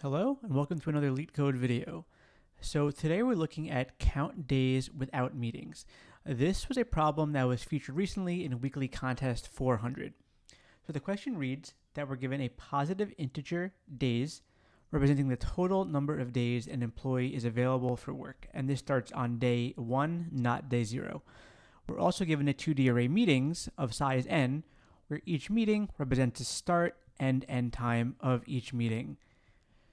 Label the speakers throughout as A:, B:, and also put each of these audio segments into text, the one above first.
A: Hello and welcome to another Leetcode video. So today we're looking at count days without meetings. This was a problem that was featured recently in Weekly Contest 400. So the question reads that we're given a positive integer days representing the total number of days an employee is available for work, and this starts on day 1, not day 0. We're also given a 2D array meetings of size n, where each meeting represents the start and end time of each meeting.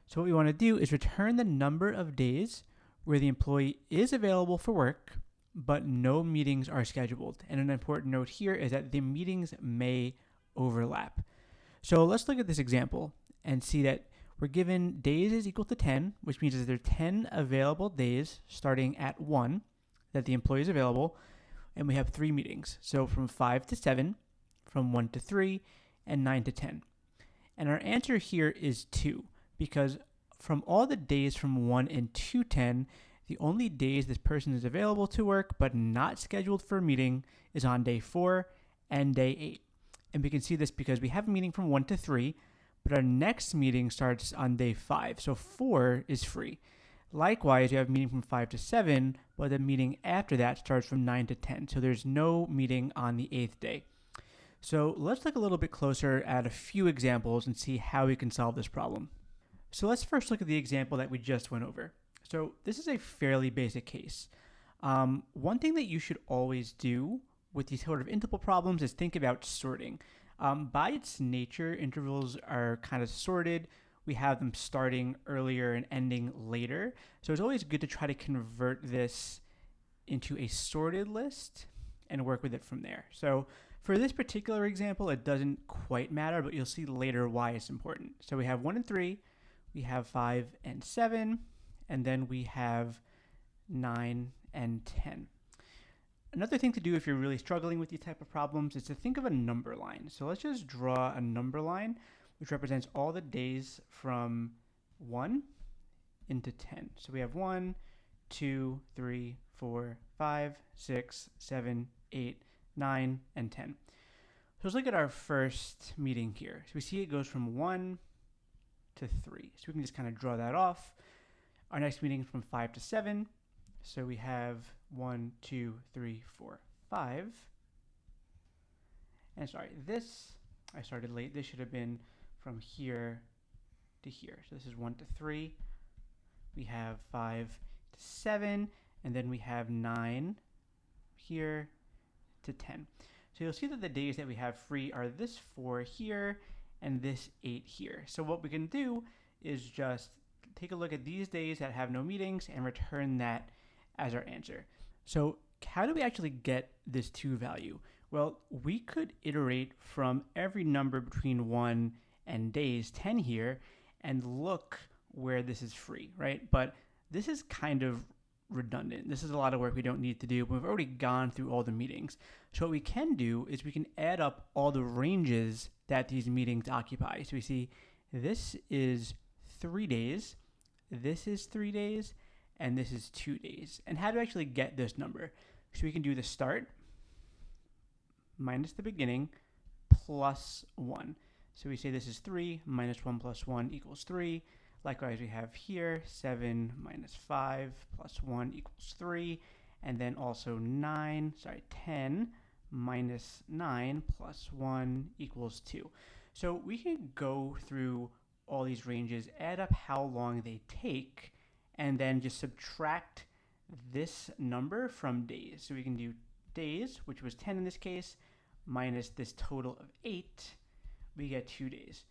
A: So what we want to do is return the number of days where the employee is available for work, but no meetings are scheduled. And an important note here is that the meetings may overlap. So let's look at this example and see that we're given days is equal to 10, which means that there are 10 available days starting at 1 that the employee is available, and we have 3 meetings. So from 5 to 7, from 1 to 3, and 9 to 10. And our answer here is 2. Because from all the days from 1 and 2 10, the only days this person is available to work but not scheduled for a meeting is on day 4 and day 8. And we can see this because we have a meeting from 1 to 3, but our next meeting starts on day 5, so 4 is free. Likewise, we have a meeting from 5 to 7, but the meeting after that starts from 9 to 10, so there's no meeting on the 8th day. So let's look a little bit closer at a few examples and see how we can solve this problem. So let's first look at the example that we just went over. So this is a fairly basic case. One thing that you should always do with these sort of interval problems is think about sorting. By its nature, intervals are kind of sorted. We have them starting earlier and ending later. So it's always good to try to convert this into a sorted list and work with it from there. So for this particular example, it doesn't quite matter, but you'll see later why it's important. So we have 1 and 3. We have 5 and 7, and then we have 9 and 10. Another thing to do if you're really struggling with these type of problems is to think of a number line. So let's just draw a number line which represents all the days from 1 into 10. So we have 1, 2, 3, 4, 5, 6, 7, 8, 9, and 10. So let's look at our first meeting here. So we see it goes from 1 to 3. So we can just kind of draw that off. Our next meeting is from 5 to 7. So we have 1, 2, 3, 4, 5. And sorry, I started late. This should have been from here to here. So this is 1 to 3. We have 5 to 7. And then we have 9 here to 10. So you'll see that the days that we have free are this 4 here and this 8 here. So what we can do is just take a look at these days that have no meetings and return that as our answer. So how do we actually get this 2 value? Well, we could iterate from every number between 1 and days 10 here and look where this is free, right? But this is kind of redundant. This is a lot of work we don't need to do. We've already gone through all the meetings. So what we can do is we can add up all the ranges that these meetings occupy. So we see this is 3 days, this is 3 days, and this is 2 days. And how to actually get this number? So we can do the start minus the beginning plus 1. So we say this is 3 minus 1 plus 1 equals 3. Likewise, we have here 7 minus 5 plus 1 equals 3. And then also 10 minus 9 plus 1 equals 2. So we can go through all these ranges, add up how long they take, and then just subtract this number from days. So we can do days, which was 10 in this case, minus this total of 8, we get 2 days.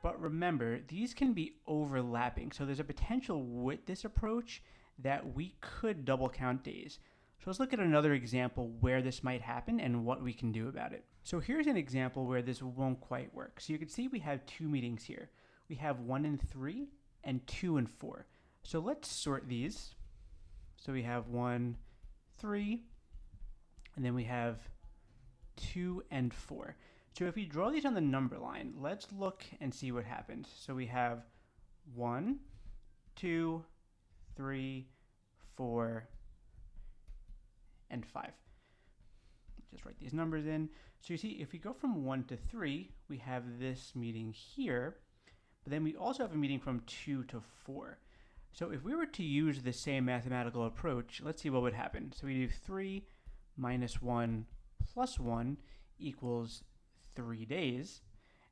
A: But remember, these can be overlapping. So there's a potential with this approach that we could double count days. So let's look at another example where this might happen and what we can do about it. So here's an example where this won't quite work. So you can see we have 2 meetings here. We have 1 and 3 and 2 and 4. So let's sort these. So we have 1, 3, and then we have 2 and 4. So if we draw these on the number line, let's look and see what happens. So we have 1, 2, 3, 4, and 5. Just write these numbers in. So you see, if we go from 1 to 3, we have this meeting here. but then we also have a meeting from 2 to 4. So if we were to use the same mathematical approach, let's see what would happen. So we do 3 minus 1 plus 1 equals 3 days.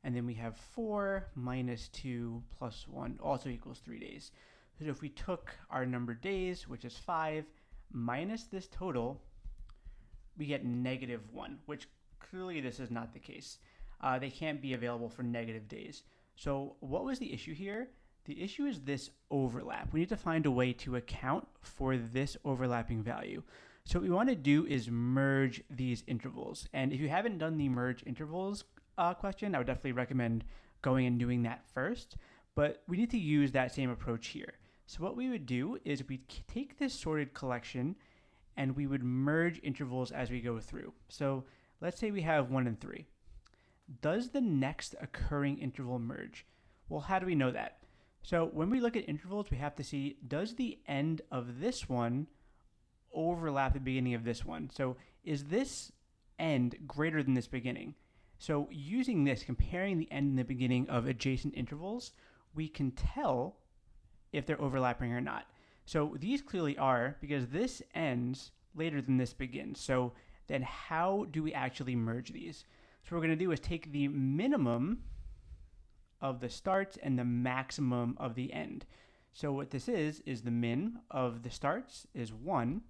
A: And then we have 4 minus 2 plus 1 also equals 3 days. So if we took our number days, which is 5, minus this total, we get -1, which clearly this is not the case. They can't be available for negative days. So what was the issue here? The issue is this overlap. We need to find a way to account for this overlapping value. So what we want to do is merge these intervals. And if you haven't done the merge intervals question, I would definitely recommend going and doing that first. But we need to use that same approach here. So what we would do is we'd take this sorted collection and we would merge intervals as we go through. So let's say we have 1 and 3. Does the next occurring interval merge? Well, how do we know that? So when we look at intervals, we have to see, does the end of this one overlap the beginning of this one? So is this end greater than this beginning? So using this, comparing the end and the beginning of adjacent intervals, we can tell if they're overlapping or not. So these clearly are, because this ends later than this begins. So then how do we actually merge these? So what we're going to do is take the minimum of the starts and the maximum of the end. So what this is the min of the starts is 1,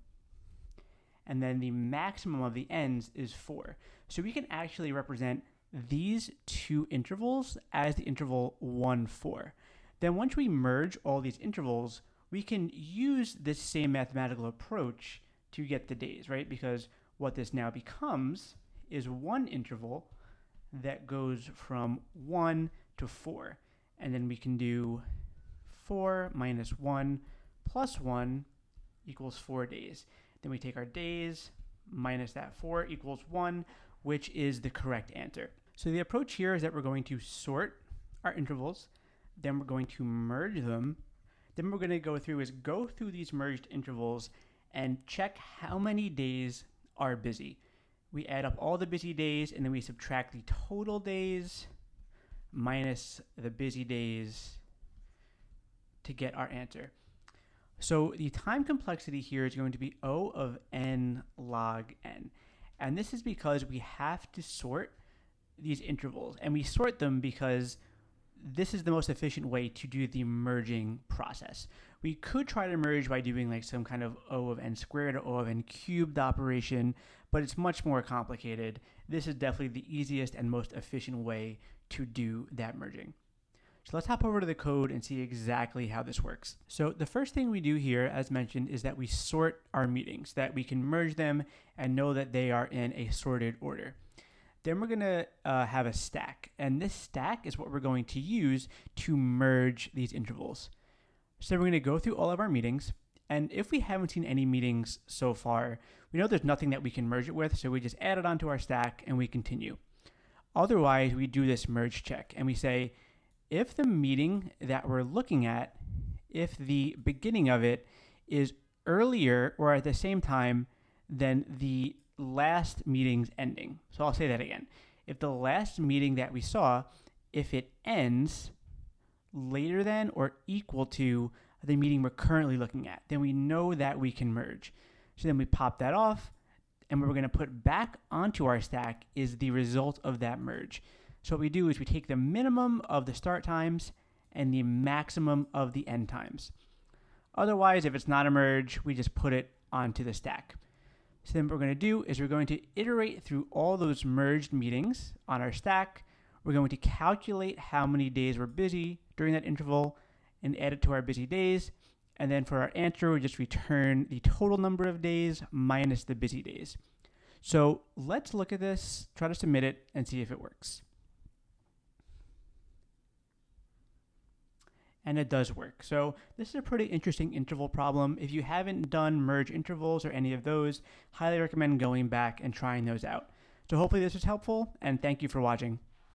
A: and then the maximum of the ends is 4. So we can actually represent these two intervals as the interval 1, 4. Then once we merge all these intervals, we can use this same mathematical approach to get the days, right? Because what this now becomes is one interval that goes from 1 to 4. And then we can do 4 minus 1 plus 1 equals 4 days. Then we take our days minus that 4 equals 1, which is the correct answer. So the approach here is that we're going to sort our intervals, then we're going to merge them, then we're going to go through these merged intervals and check how many days are busy. We add up all the busy days and then we subtract the total days minus the busy days to get our answer. So the time complexity here is going to be O of n log n. And this is because we have to sort these intervals. And we sort them because this is the most efficient way to do the merging process. We could try to merge by doing like some kind of O of n squared or O of n cubed operation, but it's much more complicated. This is definitely the easiest and most efficient way to do that merging. So let's hop over to the code and see exactly how this works. So the first thing we do here, as mentioned, is that we sort our meetings, that we can merge them and know that they are in a sorted order. Then we're going to have a stack, and this stack is what we're going to use to merge these intervals. So we're going to go through all of our meetings, and if we haven't seen any meetings so far, we know there's nothing that we can merge it with, so we just add it onto our stack and we continue. Otherwise, we do this merge check, and we say, if the meeting that we're looking at, if the beginning of it is earlier or at the same time than the last meeting's ending. So I'll say that again. If the last meeting that we saw, if it ends later than or equal to the meeting we're currently looking at, then we know that we can merge. So then we pop that off, and what we're going to put back onto our stack is the result of that merge. So what we do is we take the minimum of the start times and the maximum of the end times. Otherwise, if it's not a merge, we just put it onto the stack. So then what we're going to do is we're going to iterate through all those merged meetings on our stack. We're going to calculate how many days we're busy during that interval and add it to our busy days. And then for our answer, we just return the total number of days minus the busy days. So let's look at this, try to submit it, and see if it works. And it does work. So this is a pretty interesting interval problem. If you haven't done merge intervals or any of those, highly recommend going back and trying those out. So hopefully this was helpful, and thank you for watching.